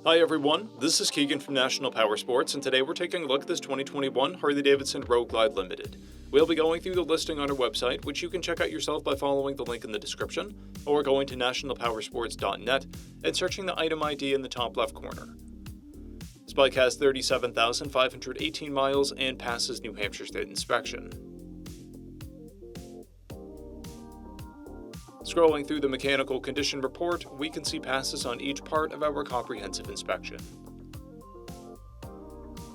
Hi everyone, this is Keegan from National Powersports, and today we're taking a look at this 2021 Harley-Davidson Road Glide Limited. We'll be going through the listing on our website, which you can check out yourself by following the link in the description, or going to nationalpowersports.net and searching the item ID in the top left corner. This bike has 37,518 miles and passes New Hampshire State inspection. Scrolling through the mechanical condition report, we can see passes on each part of our comprehensive inspection.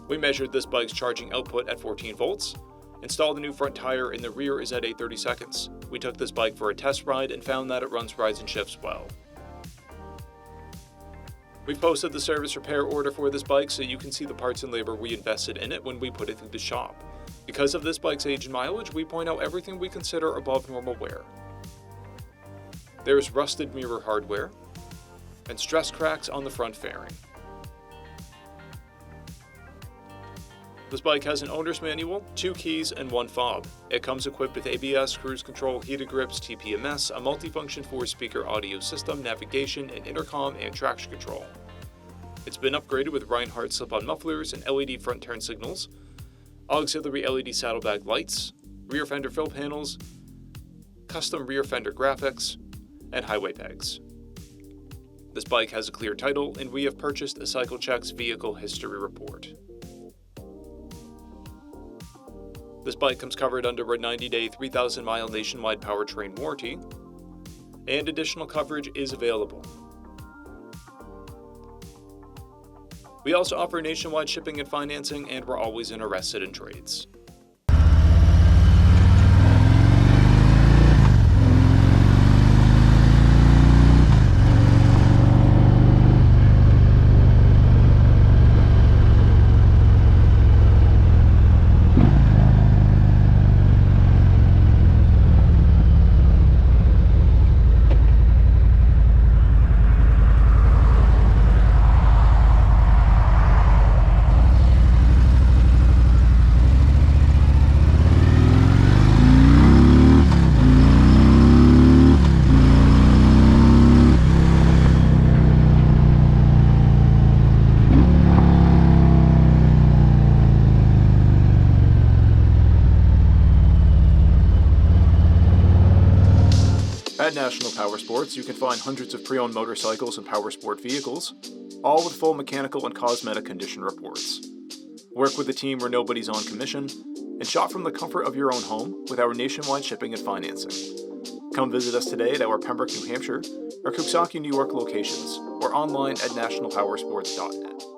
We measured this bike's charging output at 14 volts, installed a new front tire in the rear is at 8:30 seconds. We took this bike for a test ride and found that it runs rides and shifts well. We've posted the service repair order for this bike so you can see the parts and labor we invested in it when we put it through the shop. Because of this bike's age and mileage, we point out everything we consider above normal wear. There's rusted mirror hardware and stress cracks on the front fairing. This bike has an owner's manual, 2 keys, and 1 fob. It comes equipped with ABS, cruise control, heated grips, TPMS, a multifunction 4-speaker audio system, navigation, and intercom and traction control. It's been upgraded with Reinhardt slip-on mufflers and LED front turn signals, auxiliary LED saddlebag lights, rear fender fill panels, custom rear fender graphics, and highway pegs. This bike has a clear title, and we have purchased a CycleCheck's vehicle history report. This bike comes covered under a 90-day, 3,000-mile nationwide powertrain warranty, and additional coverage is available. We also offer nationwide shipping and financing, and we're always interested in trades. At National Powersports, you can find hundreds of pre-owned motorcycles and powersport vehicles, all with full mechanical and cosmetic condition reports. Work with a team where nobody's on commission, and shop from the comfort of your own home with our nationwide shipping and financing. Come visit us today at our Pembroke, New Hampshire, or Coxsackie, New York locations, or online at nationalpowersports.net.